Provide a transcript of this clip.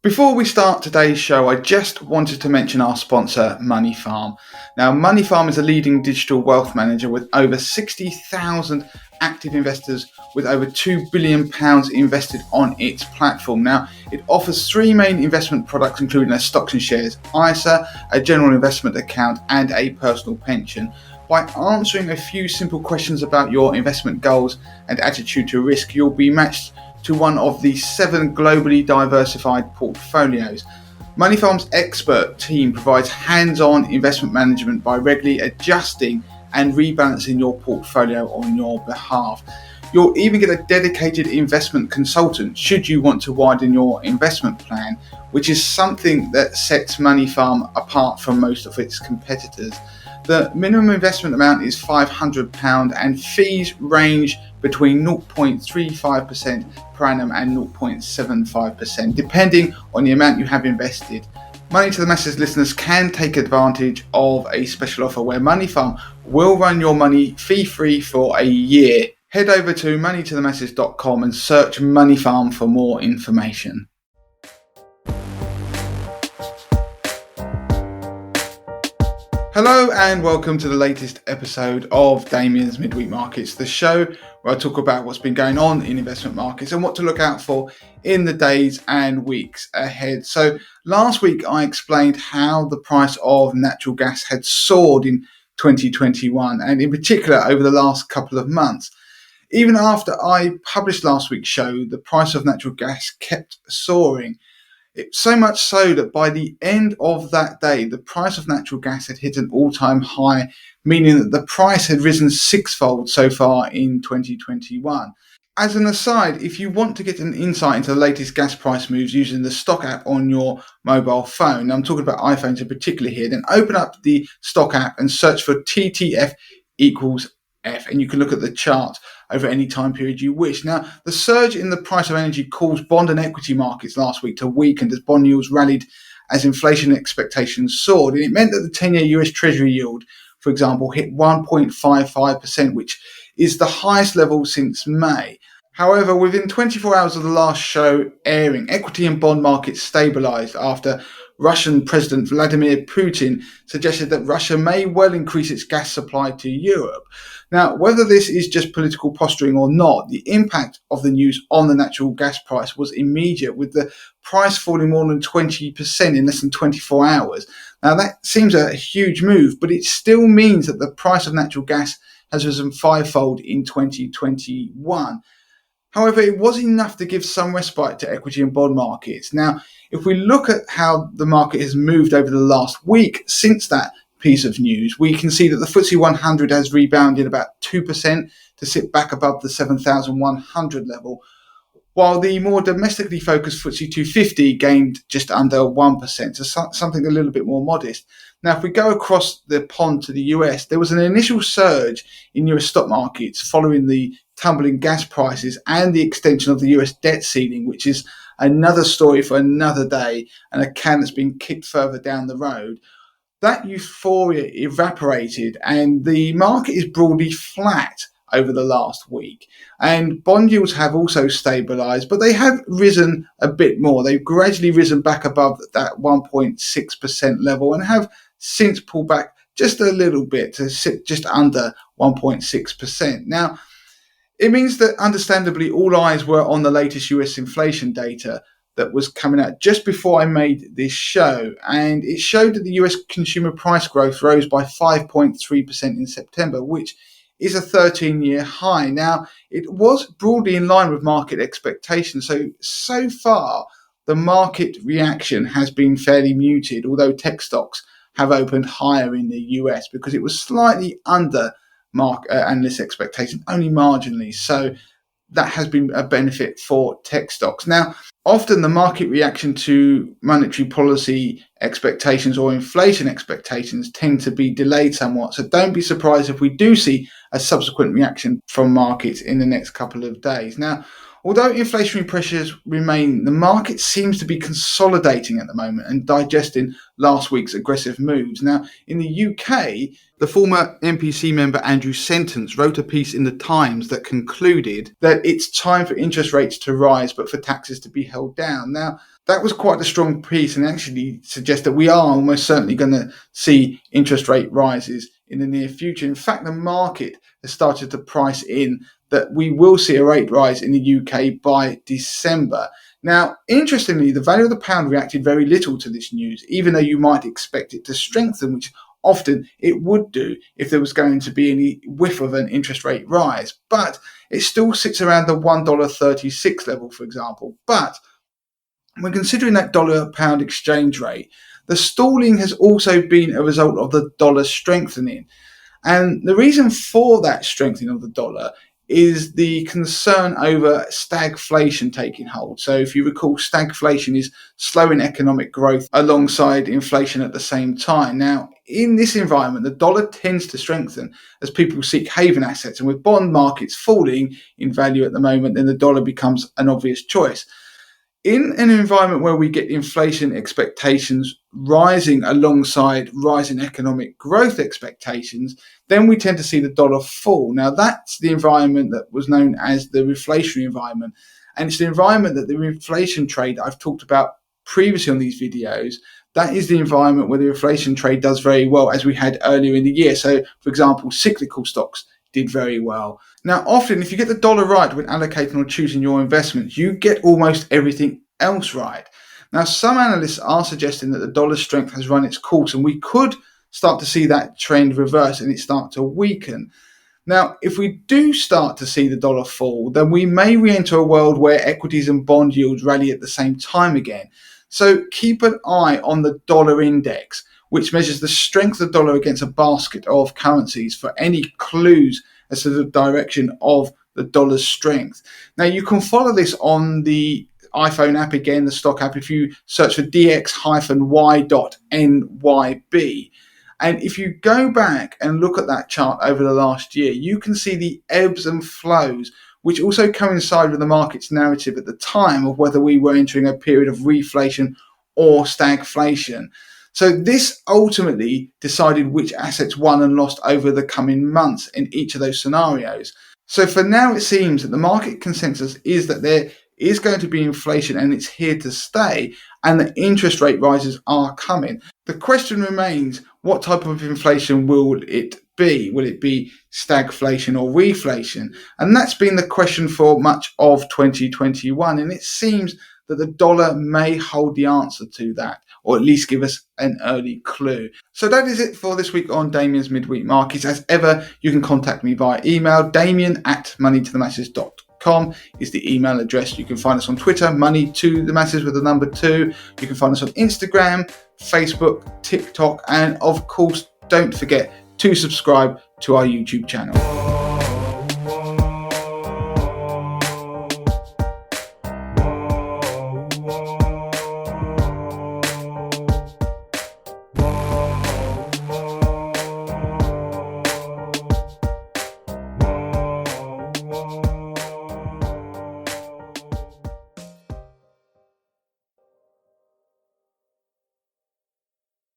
Before we start today's show, I just wanted to mention our sponsor, Money Farm. Now, Money Farm is a leading digital wealth manager with over 60,000 active investors with over £2 billion invested on its platform. Now, it offers three main investment products, including a stocks and shares ISA, a general investment account, and a personal pension. By answering a few simple questions about your investment goals and attitude to risk, you'll be matched to one of the 7 globally diversified portfolios. Money Farm's expert team provides hands-on investment management by regularly adjusting and rebalancing your portfolio on your behalf. You'll even get a dedicated investment consultant should you want to widen your investment plan, which is something that sets Money Farm apart from most of its competitors. The minimum investment amount is £500 and fees range between 0.35% per annum and 0.75%, depending on the amount you have invested. Money to the Masses listeners can take advantage of a special offer where Money Farm will run your money fee-free for a year. Head over to moneytothemasses.com and search Money Farm for more information. Hello and welcome to the latest episode of Damien's Midweek Markets, the show where I talk about what's been going on in investment markets and what to look out for in the days and weeks ahead. So last week I explained how the price of natural gas had soared in 2021 and in particular over the last couple of months. Even after I published last week's show, the price of natural gas kept soaring. So much so that by the end of that day, the price of natural gas had hit an all-time high, meaning that the price had risen sixfold so far in 2021. As an aside, if you want to get an insight into the latest gas price moves using the stock app on your mobile phone, I'm talking about iPhones in particular here, then open up the stock app and search for TTF equals F, and you can look at the chart over any time period you wish. Now, the surge in the price of energy caused bond and equity markets last week to weaken as bond yields rallied as inflation expectations soared. And it meant that the 10-year US Treasury yield, for example, hit 1.55%, which is the highest level since May. However, within 24 hours of the last show airing, equity and bond markets stabilized after Russian President Vladimir Putin suggested that Russia may well increase its gas supply to Europe. Now, whether this is just political posturing or not, the impact of the news on the natural gas price was immediate, with the price falling more than 20% in less than 24 hours. Now, that seems a huge move, but it still means that the price of natural gas has risen fivefold in 2021. However, it was enough to give some respite to equity and bond markets. Now, if we look at how the market has moved over the last week since that piece of news, we can see that the FTSE 100 has rebounded about 2% to sit back above the 7,100 level, while the more domestically focused FTSE 250 gained just under 1%, so something a little bit more modest. Now, if we go across the pond to the US, there was an initial surge in US stock markets following the tumbling gas prices and the extension of the US debt ceiling, which is another story for another day and a can that's been kicked further down the road. That euphoria evaporated and the market is broadly flat over the last week. And bond yields have also stabilised, but they have risen a bit more. They've gradually risen back above that 1.6% level and have since pulled back just a little bit to sit just under 1.6%. Now, it means that understandably all eyes were on the latest US inflation data that was coming out just before I made this show, and it showed that the US consumer price growth rose by 5.3% in September, which is a 13-year high. Now, it was broadly in line with market expectations, so far the market reaction has been fairly muted, although tech stocks have opened higher in the US because it was slightly under analyst expectations, only marginally. So that has been a benefit for tech stocks. Now, often the market reaction to monetary policy expectations or inflation expectations tend to be delayed somewhat. So don't be surprised if we do see a subsequent reaction from markets in the next couple of days. Now, although inflationary pressures remain, the market seems to be consolidating at the moment and digesting last week's aggressive moves. Now, in the UK, the former MPC member Andrew Sentence wrote a piece in the Times that concluded that it's time for interest rates to rise, but for taxes to be held down. Now, that was quite a strong piece and actually suggests that we are almost certainly going to see interest rate rises in the near future. In fact, the market has started to price in that we will see a rate rise in the UK by December. Now, interestingly, the value of the pound reacted very little to this news, even though you might expect it to strengthen, which often it would do if there was going to be any whiff of an interest rate rise. But it still sits around the $1.36 level, for example. But when considering that dollar pound exchange rate, the stalling has also been a result of the dollar strengthening. And the reason for that strengthening of the dollar is the concern over stagflation taking hold. So if you recall, stagflation is slowing economic growth alongside inflation at the same time. Now, in this environment, the dollar tends to strengthen as people seek haven assets. And with bond markets falling in value at the moment, then the dollar becomes an obvious choice. In an environment where we get inflation expectations rising alongside rising economic growth expectations, then we tend to see the dollar fall. Now, that's the environment that was known as the reflationary environment. And it's the environment that the inflation trade I've talked about previously on these videos. That is the environment where the inflation trade does very well, as we had earlier in the year. So, for example, cyclical stocks did very well. Now, often, if you get the dollar right when allocating or choosing your investments, you get almost everything else right. Now, some analysts are suggesting that the dollar's strength has run its course and we could start to see that trend reverse and it start to weaken. Now, if we do start to see the dollar fall, then we may re-enter a world where equities and bond yields rally at the same time again. So keep an eye on the dollar index, which measures the strength of the dollar against a basket of currencies for any clues as to the direction of the dollar's strength. Now, you can follow this on the iPhone app again, the stock app, if you search for dx-y.nyb. And if you go back and look at that chart over the last year, you can see the ebbs and flows, which also coincide with the market's narrative at the time of whether we were entering a period of reflation or stagflation. So this ultimately decided which assets won and lost over the coming months in each of those scenarios. So for now, it seems that the market consensus is that there is going to be inflation and it's here to stay, and that interest rate rises are coming. The question remains, what type of inflation will it be? Will it be stagflation or reflation? And that's been the question for much of 2021, and it seems that the dollar may hold the answer to that, or at least give us an early clue. So that is it for this week on Damien's Midweek Markets. As ever, you can contact me via email. Damien@moneytothemasses.com is the email address. You can find us on Twitter, Money to the Masses with the number 2. You can find us on Instagram, Facebook, TikTok, and of course, don't forget to subscribe to our YouTube channel.